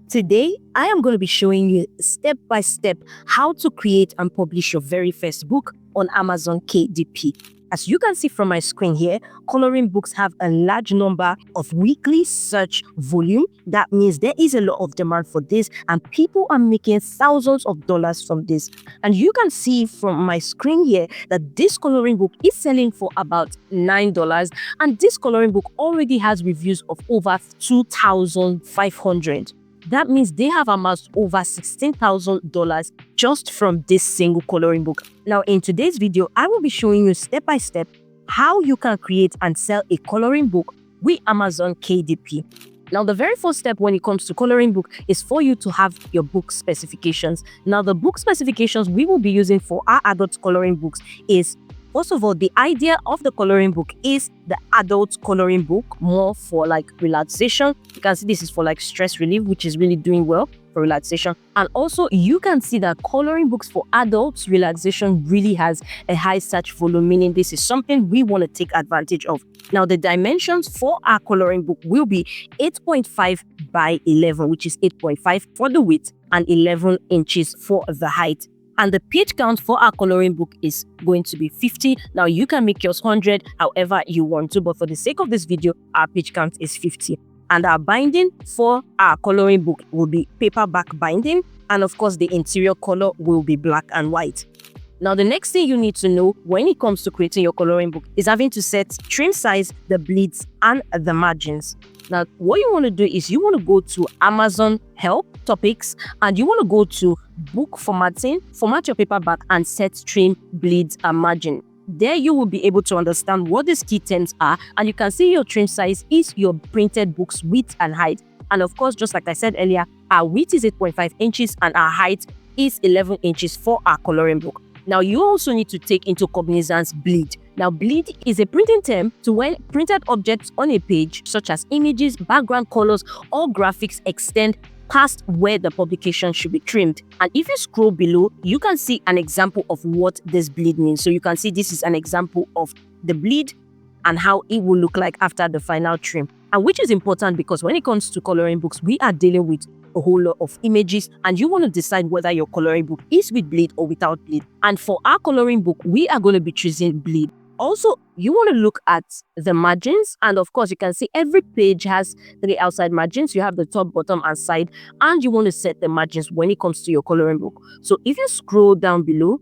Today, I am going to be showing you step by step how to create and publish your very first book on Amazon KDP. As you can see from my screen here, coloring books have a large number of weekly search volume. That means there is a lot of demand for this and people are making thousands of dollars from this. And you can see from my screen here that this coloring book is selling for about $9, and this coloring book already has reviews of over 2,500. That means they have amassed over $16,000 just from this single coloring book. Now, in today's video, I will be showing you step by step how you can create and sell a coloring book with Amazon KDP. Now, the very first step when it comes to coloring book is for you to have your book specifications. Now, the book specifications we will be using for our adult coloring books is, first of all, the idea of the coloring book is the adult coloring book, more for like relaxation. You can see this is for like stress relief, which is really doing well for relaxation. And also you can see that coloring books for adults relaxation really has a high search volume, meaning this is something we want to take advantage of. Now, the dimensions for our coloring book will be 8.5 by 11, which is 8.5 for the width and 11 inches for the height. And the page count for our coloring book is going to be 50. Now, you can make yours 100 however you want to, but for the sake of this video, our page count is 50. And our binding for our coloring book will be paperback binding. And of course, the interior color will be black and white. Now, the next thing you need to know when it comes to creating your coloring book is having to set trim size, the bleeds, and the margins. Now, what you want to do is you want to go to Amazon Help Topics and you want to go to Book Formatting, format your paperback and set trim, bleeds, and margin. There you will be able to understand what these key terms are, and you can see your trim size is your printed book's width and height. And of course, just like I said earlier, our width is 8.5 inches and our height is 11 inches for our coloring book. Now, you also need to take into cognizance bleed. Now, bleed is a printing term to when printed objects on a page, such as images, background colors, or graphics, extend past where the publication should be trimmed. And if you scroll below, you can see an example of what this bleed means. So you can see this is an example of the bleed and how it will look like after the final trim. And which is important because when it comes to coloring books, we are dealing with a whole lot of images and you want to decide whether your coloring book is with bleed or without bleed. And for our coloring book, we are going to be choosing bleed. Also, you want to look at the margins, and of course you can see every page has 3 outside margins. You have the top, bottom, and side, and you want to set the margins when it comes to your coloring book. So if you scroll down below,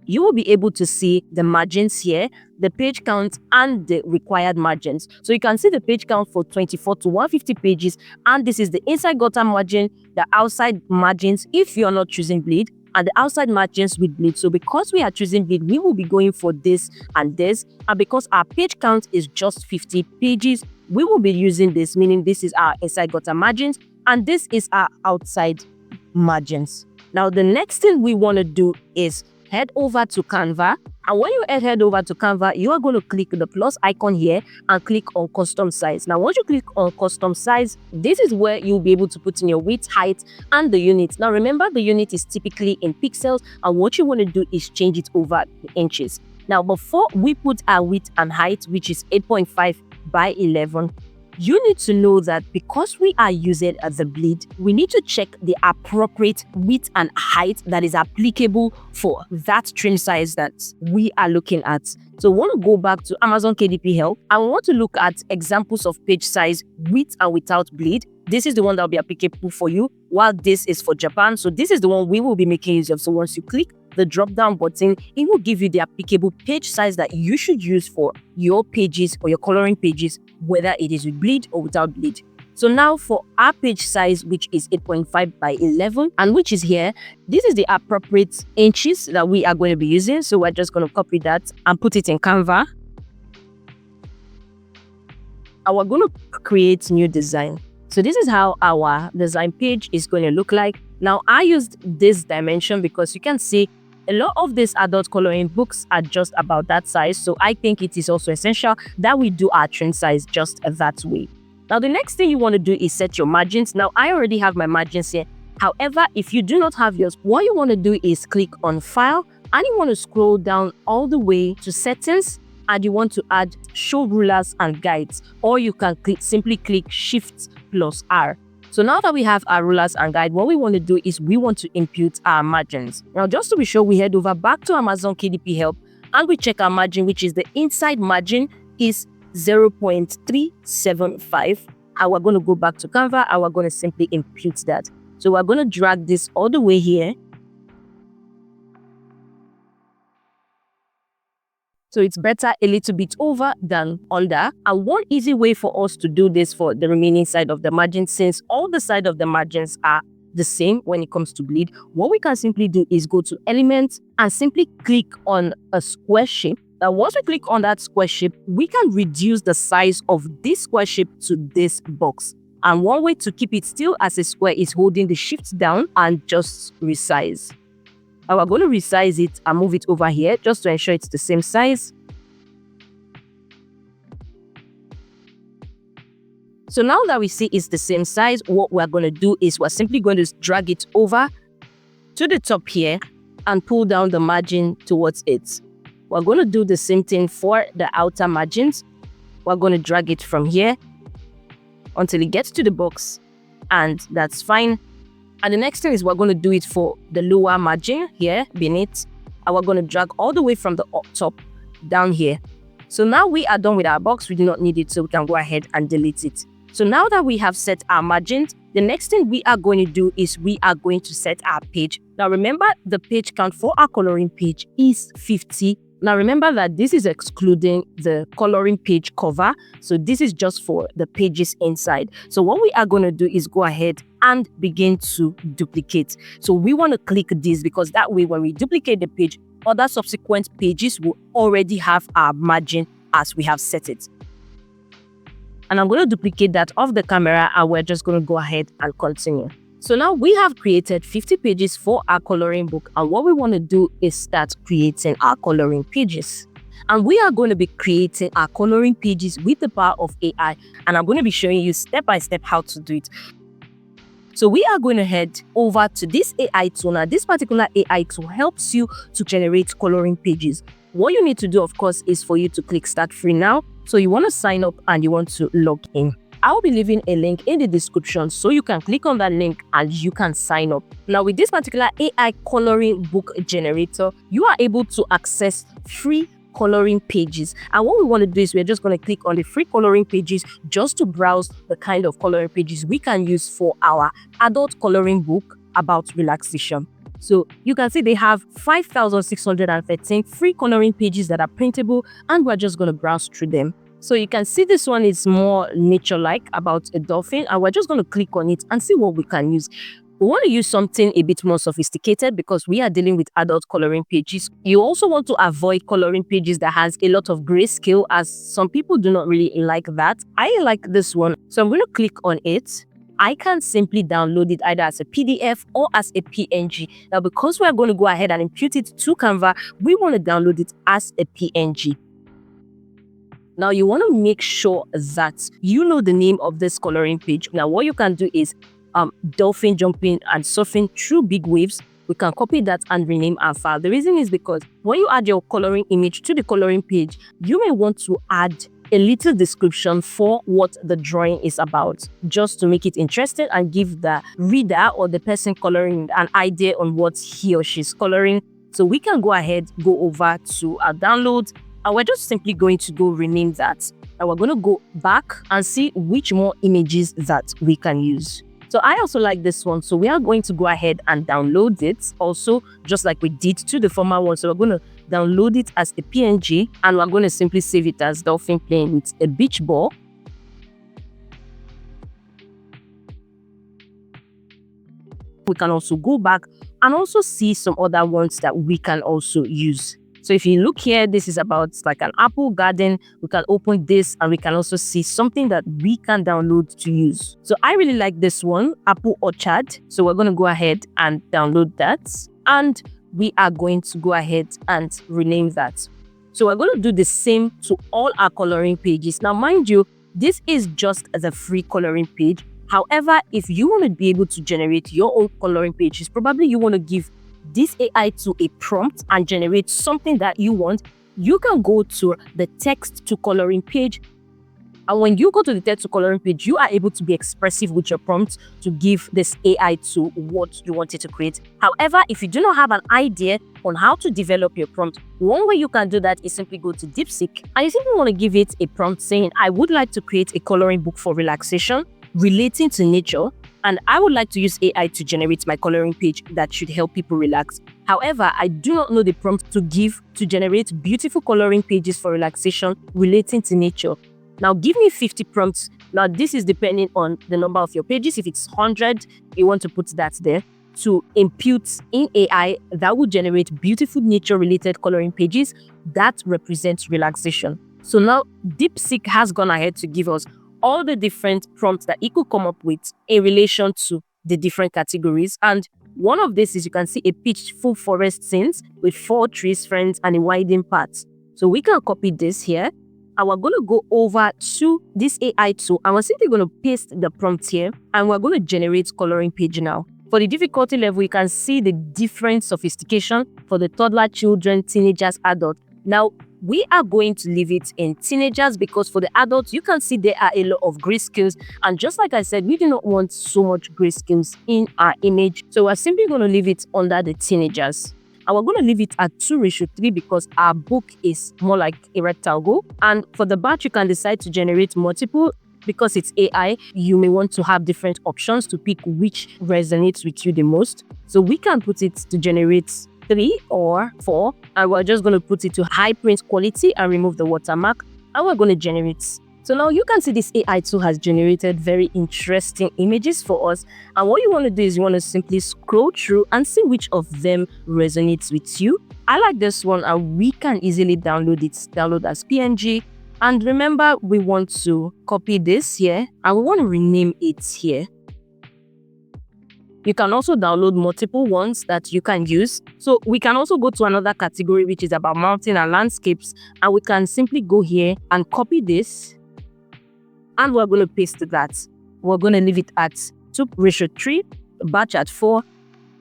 you will be able to see the margins here, the page count, and the required margins. So you can see the page count for 24 to 150 pages, and this is the inside gutter margin, the outside margins if you are not choosing bleed, and the outside margins with bleed. So because we are choosing bleed, we will be going for this and this, and because our page count is just 50 pages, we will be using this, meaning this is our inside gutter margins and this is our outside margins. Now, the next thing we want to do is head over to Canva, and when you head over to Canva, you are going to click the plus icon here and click on custom size. Now, once you click on custom size, this is where you'll be able to put in your width, height, and the unit. Now, remember, the unit is typically in pixels, and what you want to do is change it over to inches. Now, before we put our width and height, which is 8.5 by 11, you need to know that because we are using the bleed, we need to check the appropriate width and height that is applicable for that trim size that we are looking at. So we want to go back to Amazon KDP Help and we want to look at examples of page size with and without bleed. This is the one that will be applicable for you, while this is for Japan. So this is the one we will be making use of. So once you click the drop down button, it will give you the applicable page size that you should use for your pages or your coloring pages, whether it is with bleed or without bleed. So now for our page size, which is 8.5 by 11 and which is here, this is the appropriate inches that we are going to be using. So we're just going to copy that and put it in Canva. And we're going to create new design. So this is how our design page is going to look like. Now, I used this dimension because you can see a lot of these adult coloring books are just about that size. So I think it is also essential that we do our trim size just that way. Now, the next thing you want to do is set your margins. Now, I already have my margins here. However, if you do not have yours, what you want to do is click on File and you want to scroll down all the way to Settings and you want to add Show Rulers and Guides, or you can simply click Shift plus R. So now that we have our rulers and guide, what we want to do is we want to impute our margins. Now, just to be sure, we head over back to Amazon KDP Help and we check our margin, which is the inside margin is 0.375. And we're going to go back to Canva and we're going to simply impute that. So we're going to drag this all the way here. So it's better a little bit over than under. And one easy way for us to do this for the remaining side of the margin, since all the side of the margins are the same when it comes to bleed, what we can simply do is go to Elements and simply click on a square shape. Now, once we click on that square shape, we can reduce the size of this square shape to this box. And one way to keep it still as a square is holding the shift down and just resize. Now we're going to resize it and move it over here just to ensure it's the same size. So now that we see it's the same size, what we're going to do is we're simply going to drag it over to the top here and pull down the margin towards it. We're going to do the same thing for the outer margins. We're going to drag it from here until it gets to the box, and that's fine. And the next thing is we're going to do it for the lower margin here beneath, and we're going to drag all the way from the top down here. So now we are done with our box. We do not need it, so we can go ahead and delete it. So now that we have set our margins, the next thing we are going to do is we are going to set our page. Now remember, the page count for our coloring page is 50. Now remember that this is excluding the coloring page cover. So this is just for the pages inside. So what we are going to do is go ahead and begin to duplicate. So we want to click this because that way when we duplicate the page, other subsequent pages will already have our margin as we have set it. And I'm going to duplicate that off the camera and we're just going to go ahead and continue. So now we have created 50 pages for our coloring book, and what we want to do is start creating our coloring pages. And we are going to be creating our coloring pages with the power of AI, and I'm going to be showing you step by step how to do it. So we are going to head over to this AI tool. Now this particular AI tool helps you to generate coloring pages. What you need to do, of course, is for you to click Start Free Now. So you want to sign up and you want to log in. I will be leaving a link in the description so you can click on that link and you can sign up. Now with this particular AI coloring book generator, you are able to access free coloring pages. And what we want to do is we're just going to click on the free coloring pages just to browse the kind of coloring pages we can use for our adult coloring book about relaxation. So you can see they have 5,613 free coloring pages that are printable, and we're just going to browse through them. So you can see this one is more nature-like about a dolphin, and we're just going to click on it and see what we can use. We want to use something a bit more sophisticated because we are dealing with adult coloring pages. You also want to avoid coloring pages that has a lot of grayscale, as some people do not really like that. I like this one, so I'm going to click on it. I can simply download it either as a PDF or as a PNG. Now, because we're going to go ahead and impute it to Canva, we want to download it as a PNG. Now, you want to make sure that you know the name of this coloring page. Now, what you can do is dolphin jumping and surfing through big waves. We can copy that and rename our file. The reason is because when you add your coloring image to the coloring page, you may want to add a little description for what the drawing is about, just to make it interesting and give the reader or the person coloring an idea on what he or she's coloring. So we can go ahead, go over to our downloads, and we're just simply going to go rename that. And we're going to go back and see which more images that we can use. So I also like this one. So we are going to go ahead and download it also, just like we did to the former one. So we're going to download it as a PNG, and we're going to simply save it as dolphin playing with a beach ball. We can also go back and also see some other ones that we can also use. So if you look here, this is about like an apple garden. We can open this and we can also see something that we can download to use. So I really like this one, Apple Orchard. So we're going to go ahead and download that. And we are going to go ahead and rename that. So we're going to do the same to all our coloring pages. Now, mind you, this is just the free coloring page. However, if you want to be able to generate your own coloring pages, probably you want to give this AI to a prompt and generate something that you want, you can go to the text to coloring page And when you go to the text to coloring page, you are able to be expressive with your prompt to give this AI to what you want it to create. However, if you do not have an idea on how to develop your prompt, one way you can do that is simply go to DeepSeek and you simply want to give it a prompt saying, I would like to create a coloring book for relaxation relating to nature, and I would like to use AI to generate my coloring page that should help people relax. However, I do not know the prompt to give to generate beautiful coloring pages for relaxation relating to nature. Now give me 50 prompts. Now this is depending on the number of your pages. If it's 100, you want to put that there to impute in AI that will generate beautiful nature related coloring pages that represent relaxation. So now DeepSeek has gone ahead to give us all the different prompts that it could come up with in relation to the different categories. And one of this is, you can see a peaceful forest scenes with 4 trees, friends, and a winding path. So we can copy this here. And we're going to go over to this AI tool and we're simply going to paste the prompt here and we're going to generate coloring page now. For the difficulty level, you can see the different sophistication for the toddler, children, teenagers, adults. Now, we are going to leave it in teenagers because for the adults, you can see there are a lot of grayscales. And just like I said, we do not want so much grayscales in our image. So we're simply going to leave it under the teenagers. And we're going to leave it at 2:3 because our book is more like a rectangle. And for the batch, you can decide to generate multiple. Because it's AI, you may want to have different options to pick which resonates with you the most. So we can put it to generate 3 or 4, and we're just going to put it to high print quality and remove the watermark, and we're going to generate. So now you can see this AI tool has generated very interesting images for us. And what you want to do is you want to simply scroll through and see which of them resonates with you. I like this one, and we can easily download it, download as PNG. And remember, we want to copy this here and we want to rename it here. You can also download multiple ones that you can use. So we can also go to another category, which is about mountain and landscapes. And we can simply go here and copy this. And we're going to paste that. We're going to leave it at 2:3, batch at 4,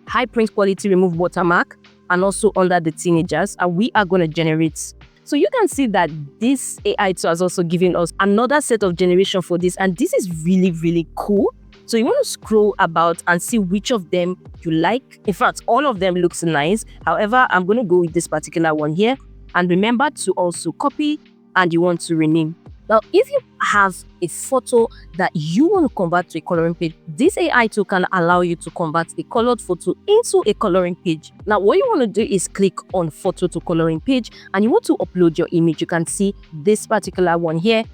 high print quality, remove watermark, and also under the teenagers. And we are going to generate. So you can see that this AI tool has also given us another set of generation for this. And this is really, really cool. So you want to scroll about and see which of them you like. In fact, all of them looks nice. However, I'm going to go with this particular one here. And remember to also copy and you want to rename. Now, if you have a photo that you want to convert to a coloring page, this AI tool can allow you to convert a colored photo into a coloring page. Now, what you want to do is click on photo to coloring page and you want to upload your image. You can see this particular one here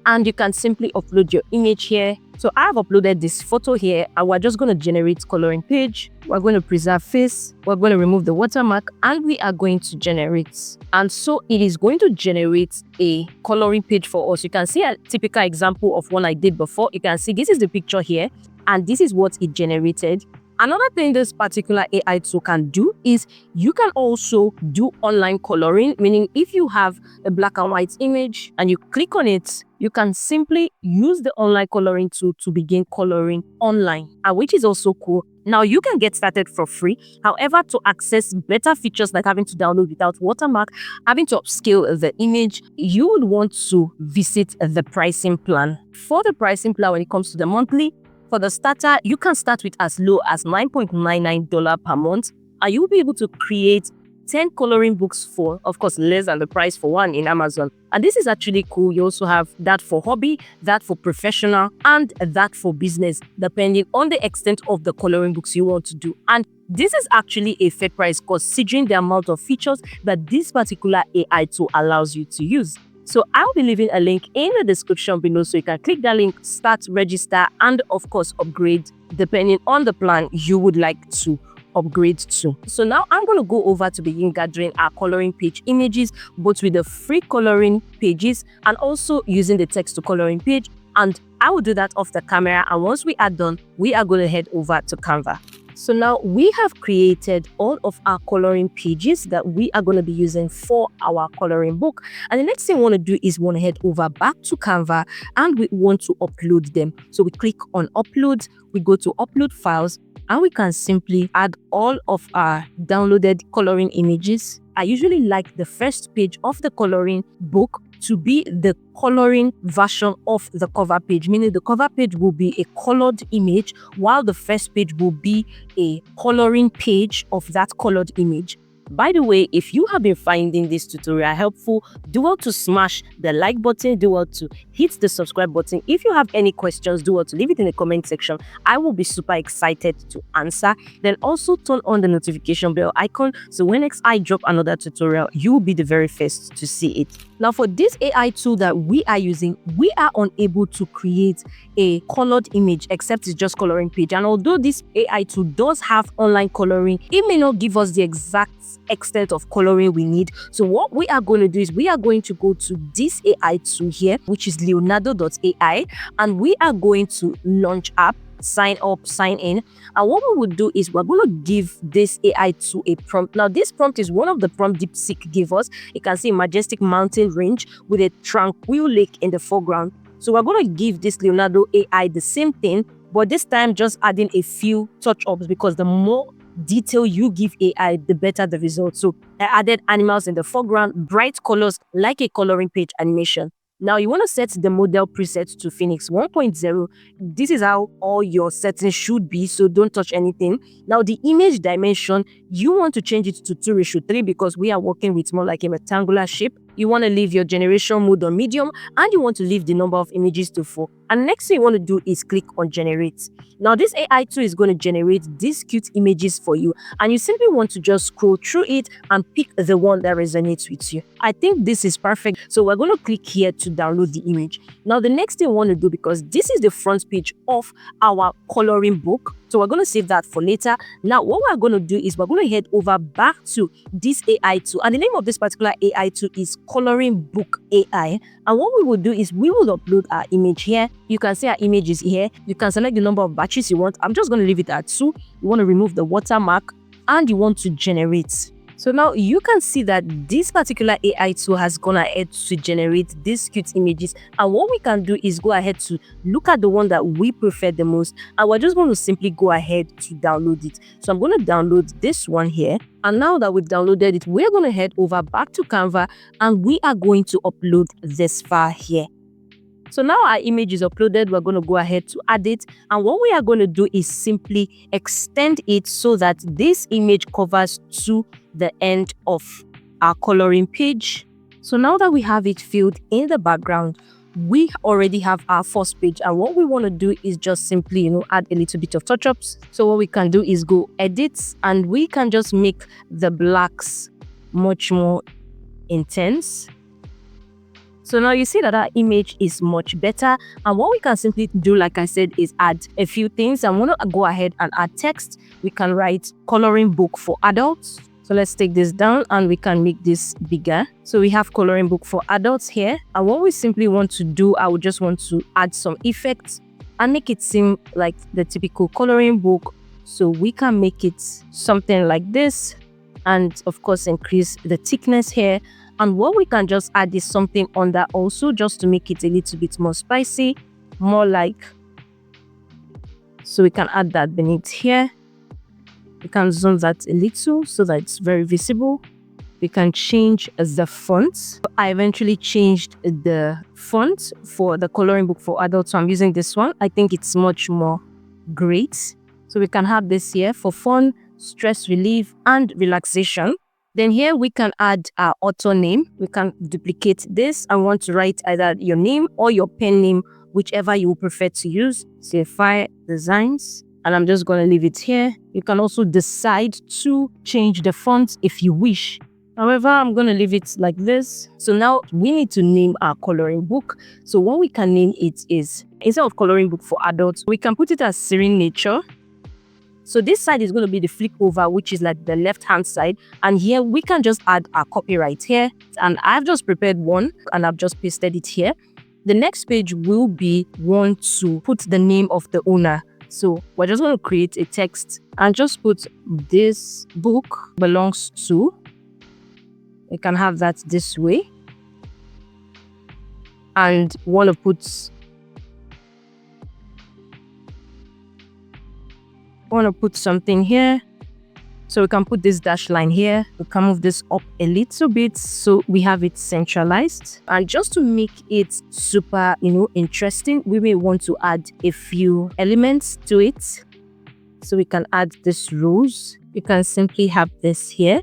and you can simply upload your image here. So I've uploaded this photo here and we're just going to generate coloring page. We're going to preserve face. We're going to remove the watermark and we are going to generate. And so it is going to generate a coloring page for us. You can see a typical example of one I did before. You can see this is the picture here and this is what it generated. Another thing this particular AI tool can do is you can also do online coloring, meaning if you have a black and white image and you click on it, you can simply use the online coloring tool to begin coloring online, which is also cool. Now, you can get started for free. However, to access better features like having to download without watermark, having to upscale the image, you would want to visit the pricing plan. For the pricing plan, when it comes to the monthly, for the starter, you can start with as low as $9.99 per month, and you'll be able to create 10 coloring books for, of course, less than the price for one in Amazon. And this is actually cool. You also have that for hobby, that for professional, and that for business, depending on the extent of the coloring books you want to do. And this is actually a fair price considering the amount of features that this particular AI tool allows you to use. So I'll be leaving a link in the description below so you can click that link, start, register, and of course upgrade depending on the plan you would like to upgrade to. So now I'm going to go over to begin gathering our coloring page images, both with the free coloring pages and also using the text to coloring page. And I will do that off the camera. And once we are done, we are going to head over to Canva. So now we have created all of our coloring pages that we are going to be using for our coloring book. And the next thing we want to do is we want to head over back to Canva and we want to upload them. So we click on upload, we go to upload files, and we can simply add all of our downloaded coloring images. I usually like the first page of the coloring book to be the coloring version of the cover page, meaning the cover page will be a colored image while the first page will be a coloring page of that colored image. By the way, if you have been finding this tutorial helpful, do well to smash the like button, do well to hit the subscribe button. If you have any questions, do well to leave it in the comment section. I will be super excited to answer. Then also turn on the notification bell icon so when next I drop another tutorial, you will be the very first to see it. Now for this AI tool that we are using, we are unable to create a colored image except it's just coloring page. And although this AI tool does have online coloring, it may not give us the exact extent of coloring we need. So what we are going to do is we are going to go to this AI tool here, which is leonardo.ai, and we are going to launch app, sign up, sign in. And what we would do is we're going to give this AI tool a prompt. Now this prompt is one of the prompt DeepSeek gave us. You can see majestic mountain range with a tranquil lake in the foreground. So we're going to give this Leonardo AI the same thing, but this time just adding a few touch-ups, because the more detail you give AI, the better the result. So I added animals in the foreground, bright colors like a coloring page animation. Now you want to set the model preset to Phoenix 1.0. This is how all your settings should be, so don't touch anything. Now the image dimension, you want to change it to 2:3 because we are working with more like a rectangular shape. You want to leave your generation mode on medium, and you want to leave the number of images to 4. And next thing you want to do is click on generate. Now this AI tool is going to generate these cute images for you, and you simply want to just scroll through it and pick the one that resonates with you. I think this is perfect, so we're going to click here to download the image. Now the next thing we want to do, because this is the front page of our coloring book, so we're going to save that for later. Now what we're going to do is we're going to head over back to this AI tool, and the name of this particular AI tool is Coloring Book AI. And what we will do is we will upload our image here. You can see our image is here. You can select the number of batches you want. I'm just going to leave it at 2. You want to remove the watermark, and you want to generate. So now you can see that this particular AI tool has gone ahead to generate these cute images. And what we can do is go ahead to look at the one that we prefer the most. And we're just going to simply go ahead to download it. So I'm going to download this one here. And now that we've downloaded it, we're going to head over back to Canva, and we are going to upload this file here. So now our image is uploaded, we're going to go ahead to add it. And what we are going to do is simply extend it so that this image covers to the end of our coloring page. So now that we have it filled in the background, we already have our first page. And what we want to do is just simply, add a little bit of touch-ups. So what we can do is go edit, and we can just make the blacks much more intense. So now you see that our image is much better. And what we can simply do, like I said, is add a few things. I want to go ahead and add text. We can write coloring book for adults. So let's take this down, and we can make this bigger. So we have coloring book for adults here. And what we simply want to do, I would just want to add some effects and make it seem like the typical coloring book. So we can make it something like this, and of course increase the thickness here. And what we can just add is something on that also, just to make it a little bit more spicy, more like. So we can add that beneath here. We can zoom that a little so that it's very visible. We can change the font. I eventually changed the font for the coloring book for adults, so I'm using this one. I think it's much more great. So we can have this here for fun, stress relief, and relaxation. Then here we can add our author name. We can duplicate this. I want to write either your name or your pen name, whichever you prefer to use. Say Fire Designs, and I'm just going to leave it here. You can also decide to change the font if you wish. However, I'm going to leave it like this. So now we need to name our coloring book. So what we can name it is, instead of coloring book for adults, we can put it as Serene Nature. So this side is going to be the flip over, which is like the left hand side. And here we can just add our copyright here. And I've just prepared one, and I've just pasted it here. The next page will be one to put the name of the owner. So we're just going to create a text and just put this book belongs to. We can have that this way. And want to put something here. So we can put this dash line here. We can move this up a little bit so we have it centralized. And just to make it super, interesting, we may want to add a few elements to it. So we can add this rose. You can simply have this here.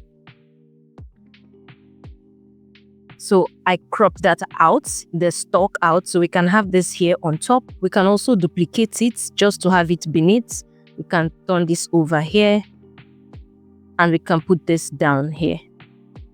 So I crop that out, the stalk out, so we can have this here on top. We can also duplicate it just to have it beneath. We can turn this over here and we can put this down here.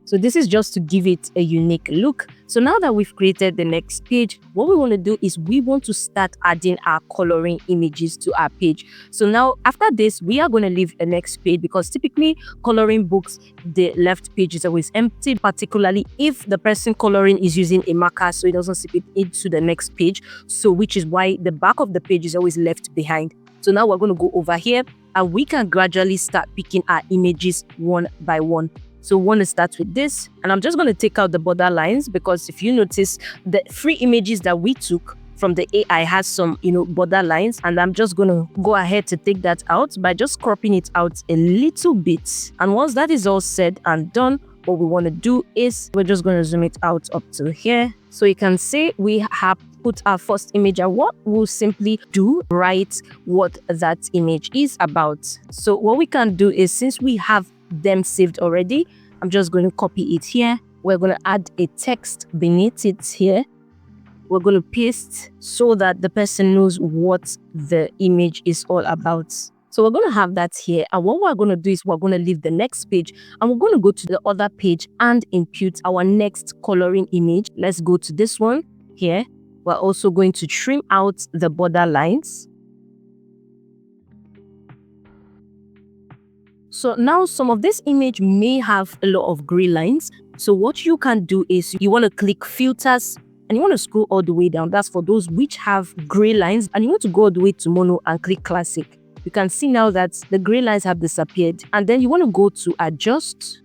So this is just to give it a unique look. So now that we've created the next page, what we want to do is we want to start adding our coloring images to our page. So now after this, we are going to leave a next page because typically coloring books, the left page is always empty, particularly if the person coloring is using a marker so it doesn't sip it into the next page. So which is why the back of the page is always left behind. So now we're going to go over here and we can gradually start picking our images one by one. So we want to start with this, and I'm just going to take out the border lines because if you notice, the free images that we took from the AI has some, border lines, and I'm just going to go ahead to take that out by just cropping it out a little bit. And once that is all said and done, what we want to do is we're just going to zoom it out up to here. So you can see we have put our first image, and what we'll simply do, write what that image is about. So what we can do is, since we have them saved already, I'm just going to copy it here. We're going to add a text beneath it here. We're going to paste so that the person knows what the image is all about. So we're going to have that here, and what we're going to do is we're going to leave the next page and we're going to go to the other page and impute our next coloring image. Let's go to this one here. We're also going to trim out the border lines. So now some of this image may have a lot of gray lines. So what you can do is you want to click filters and you want to scroll all the way down. That's for those which have gray lines, and you want to go all the way to mono and click classic. You can see now that the gray lines have disappeared, and then you want to go to adjust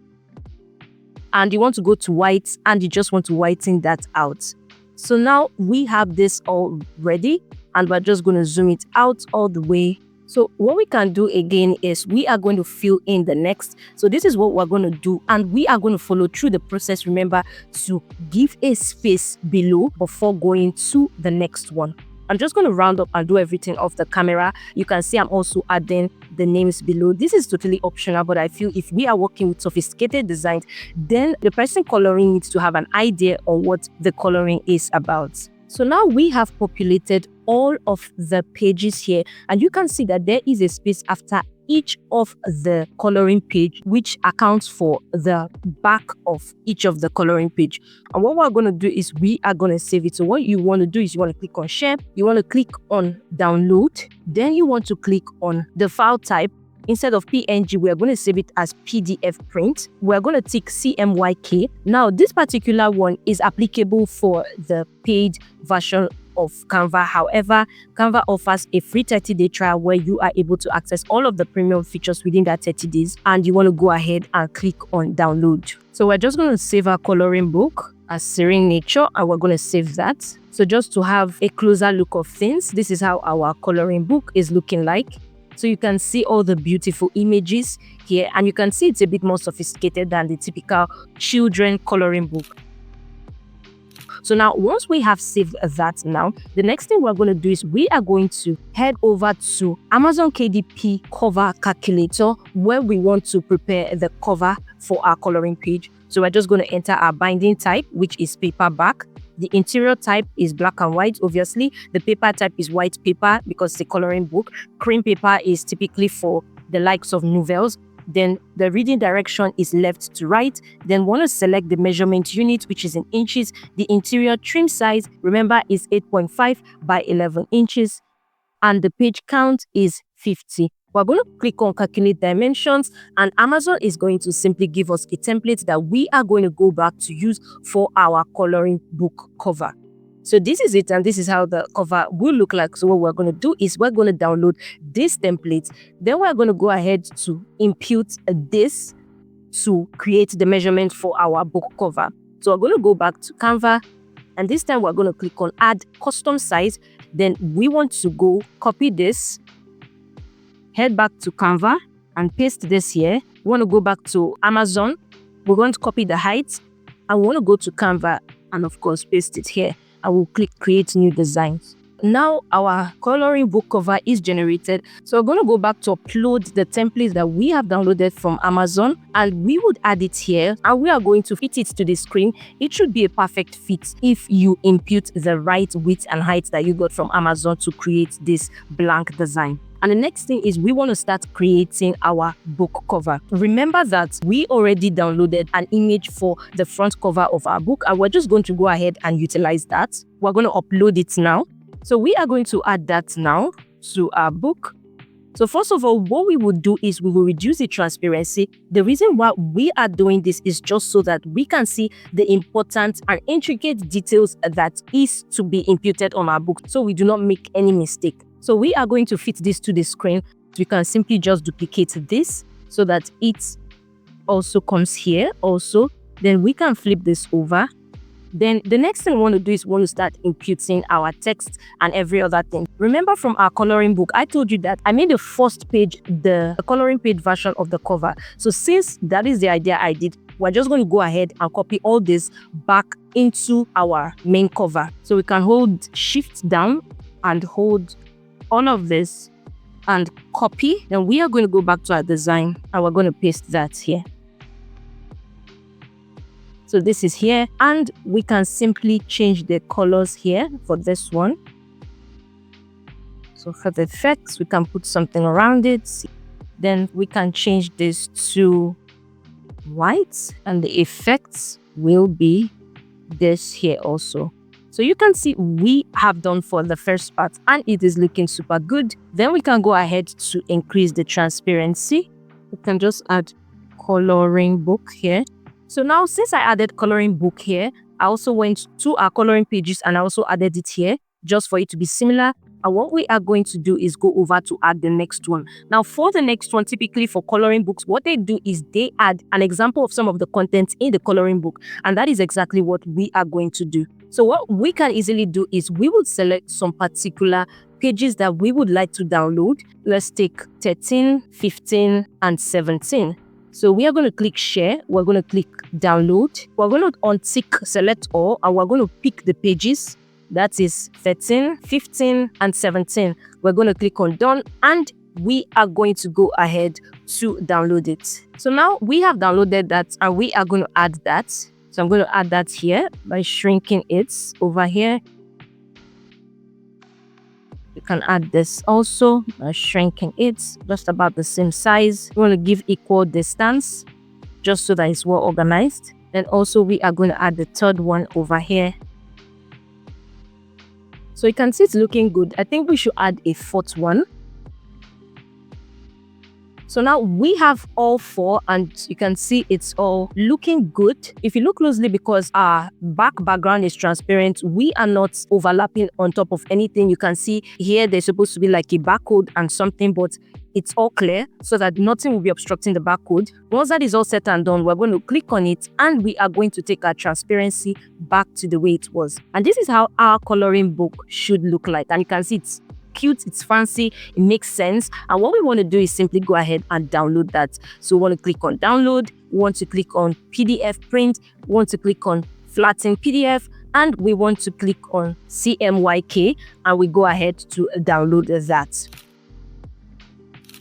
and you want to go to white and you just want to whiten that out. So now we have this all ready and we're just going to zoom it out all the way. So what we can do again is we are going to fill in the next. So this is what we're going to do, and we are going to follow through the process. Remember to give a space below before going to the next one. I'm just going to round up and do everything off the camera. You can see I'm also adding the names below. This is totally optional, but I feel if we are working with sophisticated designs, then the person coloring needs to have an idea on what the coloring is about. So now we have populated all of the pages here, and you can see that there is a space after each of the coloring page, which accounts for the back of each of the coloring page. And what we're going to do is we are going to save it. So what you want to do is you want to click on share, you want to click on download, then you want to click on the file type. Instead of PNG, we are going to save it as PDF print. We're going to tick CMYK. Now, this particular one is applicable for the paid version of Canva. However, Canva offers a free 30-day trial where you are able to access all of the premium features within that 30 days. And you want to go ahead and click on download. So we're just going to save our coloring book as Serene Nature, and we're going to save that. So just to have a closer look of things, this is how our coloring book is looking like. So you can see all the beautiful images here, and you can see it's a bit more sophisticated than the typical children coloring book. So now once we have saved that, now the next thing we're going to do is we are going to head over to Amazon KDP cover calculator, where we want to prepare the cover for our coloring page. So we're just going to enter our binding type, which is paperback. The interior type is black and white, obviously. The paper type is white paper because it's a coloring book. Cream paper is typically for the likes of novels. Then the reading direction is left to right. Then want to select the measurement unit, which is in inches. The interior trim size, remember, is 8.5 by 11 inches. And the page count is 50. We're going to click on calculate dimensions, and Amazon is going to simply give us a template that we are going to go back to use for our coloring book cover. So this is it, and this is how the cover will look like. So what we're going to do is we're going to download this template. Then we're going to go ahead to impute this to create the measurement for our book cover. So we're going to go back to Canva, and this time we're going to click on add custom size. Then we want to go copy this, head back to Canva, and paste this here. We want to go back to Amazon. We're going to copy the height, and we want to go to Canva and of course paste it here. I will click create new designs. Now our coloring book cover is generated. So we're going to go back to upload the templates that we have downloaded from Amazon, and we would add it here, and we are going to fit it to the screen. It should be a perfect fit if you input the right width and height that you got from Amazon to create this blank design. And the next thing is we want to start creating our book cover. Remember that we already downloaded an image for the front cover of our book, and we're just going to go ahead and utilize that. We're going to upload it now. So we are going to add that now to our book. So first of all, what we would do is we will reduce the transparency. The reason why we are doing this is just so that we can see the important and intricate details that is to be imputed on our book, so we do not make any mistake. So we are going to fit this to the screen. We can simply just duplicate this so that it also comes here also. Then we can flip this over. Then the next thing we want to do is we want to start imputing our text and every other thing. Remember from our coloring book, I told you that I made the first page the coloring page version of the cover. So since that is the idea I did, we're just going to go ahead and copy all this back into our main cover. So we can hold shift down and hold all of this and copy. Then we are going to go back to our design and we're going to paste that here. So this is here, and we can simply change the colors here for this one. So for the effects, we can put something around it. Then we can change this to white, and the effects will be this here also. So you can see we have done for the first part and it is looking super good. Then we can go ahead to increase the transparency. We can just add coloring book here. So now since I added coloring book here, I also went to our coloring pages and I also added it here just for it to be similar. And what we are going to do is go over to add the next one. Now for the next one, typically for coloring books, what they do is they add an example of some of the content in the coloring book. And that is exactly what we are going to do. So what we can easily do is we would select some particular pages that we would like to download. Let's take 13, 15, and 17. So we are going to click share. We're going to click download. We're going to untick select all, and we're going to pick the pages. That is 13, 15, and 17. We're going to click on done, and we are going to go ahead to download it. So now we have downloaded that, and we are going to add that. So I'm going to add that here by shrinking it over here. You can add this also by shrinking it just about the same size. You want to give equal distance just so that it's well organized. Then also we are going to add the third one over here. So you can see it's looking good. I think we should add a fourth one. So now we have all four, and you can see it's all looking good. If you look closely, because our background is transparent, we are not overlapping on top of anything. You can see here there's supposed to be like a barcode and something, but it's all clear so that nothing will be obstructing the barcode. Once that is all set and done, we're going to click on it and we are going to take our transparency back to the way it was. And this is how our coloring book should look like. And you can see it's cute, it's fancy, it makes sense. And what we want to do is simply go ahead and download that. So we want to click on download, we want to click on PDF print, we want to click on flatten PDF, and we want to click on CMYK, and we go ahead to download that.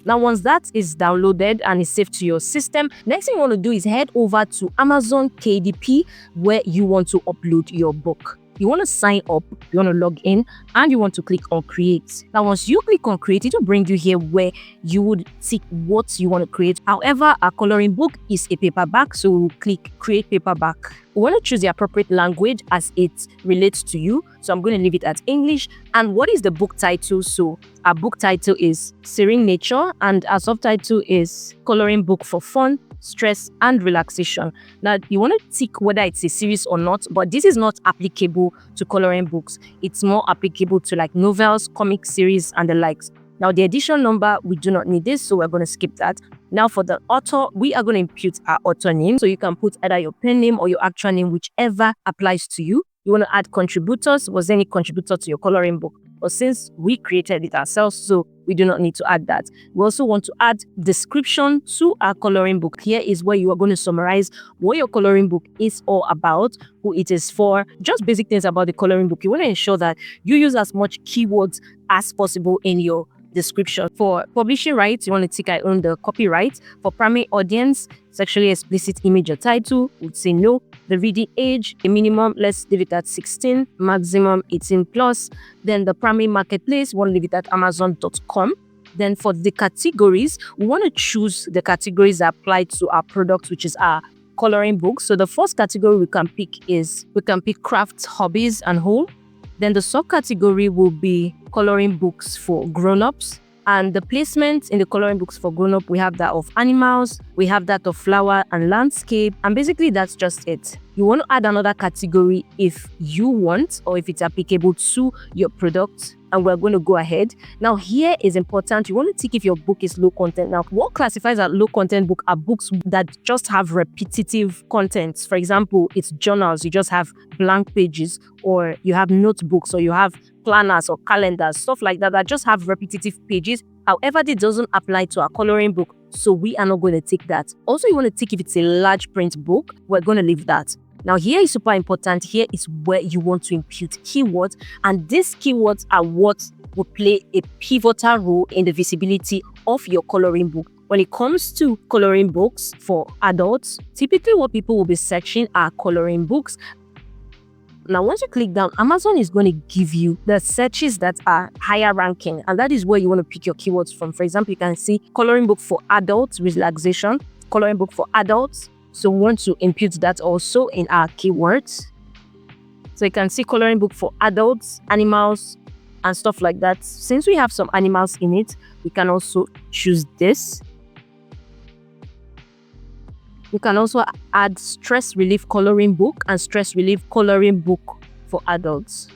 Now, once that is downloaded and is saved to your system, next thing you want to do is head over to Amazon KDP, where you want to upload your book. You want to sign up, you want to log in, and you want to click on create. Now, once you click on create, it will bring you here where you would tick what you want to create. However, our coloring book is a paperback, so we'll click create paperback. We want to choose the appropriate language as it relates to you. So I'm going to leave it at English. And what is the book title? So our book title is Serene Nature, and our subtitle is Coloring Book for Fun, Stress, and Relaxation. Now, you want to tick whether it's a series or not, but this is not applicable to coloring books. It's more applicable to like novels, comic series, and the likes. Now, the edition number, we do not need this, so we're going to skip that. Now, for the author, we are going to impute our author name. So you can put either your pen name or your actual name, whichever applies to you. You want to add contributors. Was there any contributor to your coloring book? But since we created it ourselves, so we do not need to add that. We also want to add description to our coloring book. Here is where you are going to summarize what your coloring book is all about, who it is for, just basic things about the coloring book. You want to ensure that you use as much keywords as possible in your description. For publishing rights, you want to tick I own the copyright. For primary audience, sexually explicit image or title, would say no. The reading age, a minimum, let's leave it at 16, maximum 18 plus. Then the primary marketplace, we want to leave it at amazon.com. Then for the categories, we want to choose the categories that apply to our product, which is our coloring book. So the first category we can pick crafts, hobbies, and whole. Then the subcategory will be coloring books for grown-ups. And the placement in the coloring books for grown-up, we have that of animals, we have that of flower and landscape, and basically that's just it. You want to add another category if you want, or if it's applicable to your product, and we're going to go ahead. Now here is important, you want to tick if your book is low content. Now what classifies as low content book are books that just have repetitive contents. For example, it's journals, you just have blank pages, or you have notebooks, or you have planners or calendars, stuff like that just have repetitive pages. However, this doesn't apply to our coloring book, so we are not going to take that. Also, you want to tick if it's a large print book, we're going to leave that. Now here is super important. Here is where you want to impute keywords, and these keywords are what will play a pivotal role in the visibility of your coloring book. When it comes to coloring books for adults, typically what people will be searching are coloring books. Now, once you click down, Amazon is going to give you the searches that are higher ranking, and that is where you want to pick your keywords from. For example, you can see coloring book for adults, relaxation, coloring book for adults. So we want to impute that also in our keywords. So you can see coloring book for adults, animals, and stuff like that. Since we have some animals in it, we can also choose this. You can also add stress relief coloring book and stress relief coloring book for adults.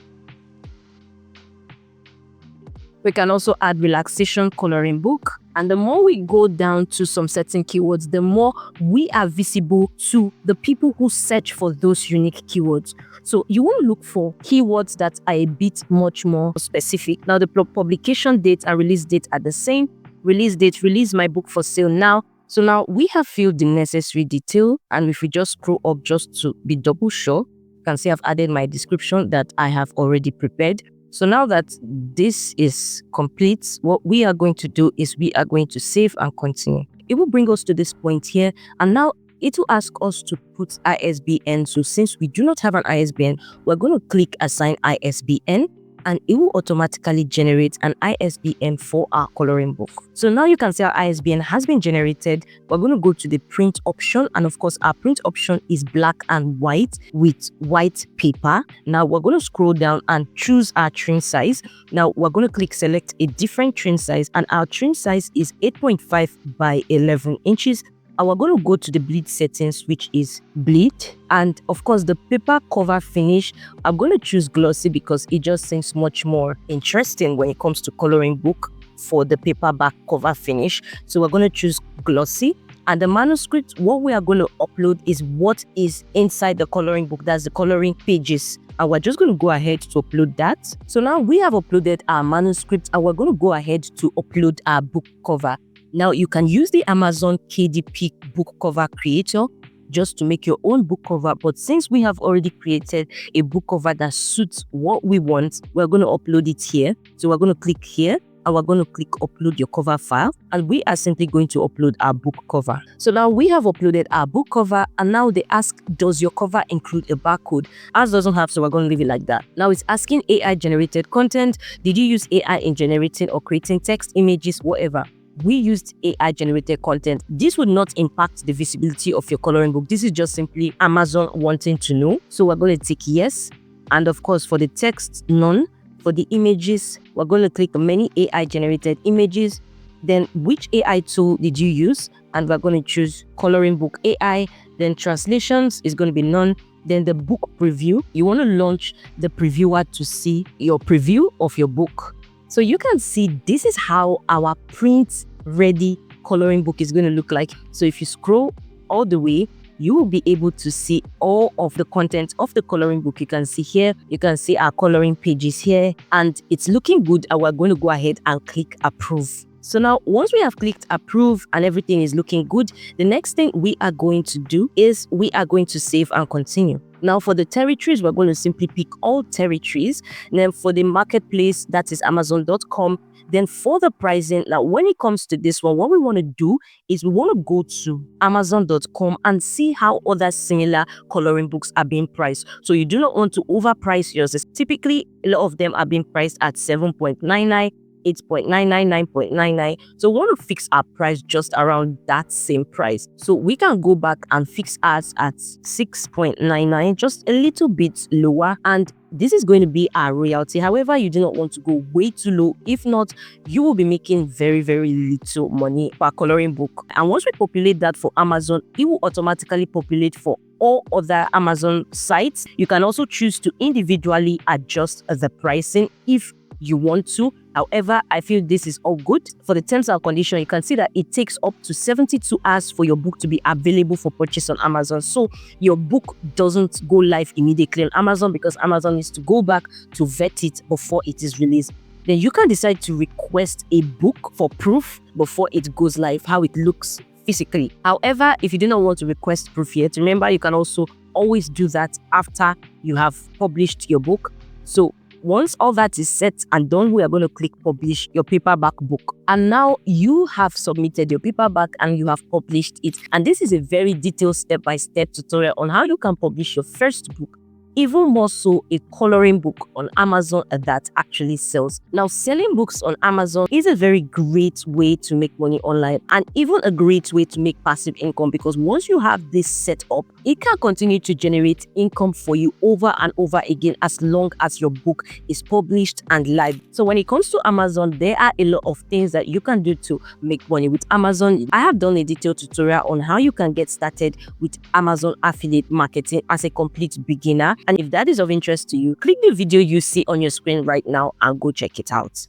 We can also add relaxation coloring book. And the more we go down to some certain keywords, the more we are visible to the people who search for those unique keywords. So you want to look for keywords that are a bit much more specific. Now the publication date and release date are the same. Release date, release my book for sale now. So now we have filled the necessary detail, and if we just scroll up just to be double sure, you can see I've added my description that I have already prepared. So now that this is complete, what we are going to do is we are going to save and continue. It will bring us to this point here, and now it will ask us to put ISBN. So since we do not have an ISBN, we're going to click assign ISBN, and it will automatically generate an ISBN for our coloring book. So now you can see our ISBN has been generated. We're going to go to the print option, and of course our print option is black and white with white paper. Now we're going to scroll down and choose our trim size. Now we're going to click select a different trim size, and our trim size is 8.5 by 11 inches. And we're going to go to the bleed settings, which is bleed, and of course the paper cover finish, I'm going to choose glossy because it just seems much more interesting when it comes to coloring book for the paperback cover finish. So we're going to choose glossy. And the manuscript, what we are going to upload is what is inside the coloring book, that's the coloring pages, and we're just going to go ahead to upload that. So now we have uploaded our manuscript, and we're going to go ahead to upload our book cover. Now you can use the Amazon KDP book cover creator just to make your own book cover, but since we have already created a book cover that suits what we want, we're going to upload it here. So we're going to click here, and we're going to click upload your cover file, and we are simply going to upload our book cover. So now we have uploaded our book cover, and now they ask, does your cover include a barcode? Ours doesn't have, so we're going to leave it like that. Now it's asking AI generated content. Did you use AI in generating or creating text, images, whatever? We used AI generated content. This would not impact the visibility of your coloring book. This is just simply Amazon wanting to know. So we're going to tick yes. And of course, for the text, none. For the images, we're going to click many AI generated images. Then which AI tool did you use? And we're going to choose coloring book AI. Then translations is going to be none. Then the book preview, you want to launch the previewer to see your preview of your book. So you can see this is how our print ready coloring book is going to look like. So if you scroll all the way, you will be able to see all of the content of the coloring book. You can see here, you can see our coloring pages here, and it's looking good, and we're going to go ahead and click approve. So now, once we have clicked approve and everything is looking good, the next thing we are going to do is we are going to save and continue. Now, for the territories, we're going to simply pick all territories. And then for the marketplace, that is Amazon.com. Then for the pricing, now when it comes to this one, what we want to do is we want to go to Amazon.com and see how other similar coloring books are being priced. So you do not want to overprice yours. Typically, a lot of them are being priced at 7.99. 8.99, 9.99. So we want to fix our price just around that same price. So we can go back and fix ours at 6.99, just a little bit lower. And this is going to be our royalty. However, you do not want to go way too low. If not, you will be making very, very little money per coloring book. And once we populate that for Amazon, it will automatically populate for all other Amazon sites. You can also choose to individually adjust the pricing if you want to. However, I feel this is all good. For the terms and conditions, you can see that it takes up to 72 hours for your book to be available for purchase on Amazon. So your book doesn't go live immediately on Amazon because Amazon needs to go back to vet it before it is released. Then you can decide to request a book for proof before it goes live, how it looks physically. However, if you do not want to request proof yet, remember you can also always do that after you have published your book. So once all that is set and done, we are going to click publish your paperback book. And now you have submitted your paperback and you have published it. And this is a very detailed step-by-step tutorial on how you can publish your first book. Even more so, a coloring book on Amazon that actually sells. Now, selling books on Amazon is a very great way to make money online and even a great way to make passive income, because once you have this set up, it can continue to generate income for you over and over again as long as your book is published and live. So when it comes to Amazon, there are a lot of things that you can do to make money with Amazon. I have done a detailed tutorial on how you can get started with Amazon affiliate marketing as a complete beginner. And if that is of interest to you, click the video you see on your screen right now and go check it out.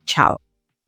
Ciao.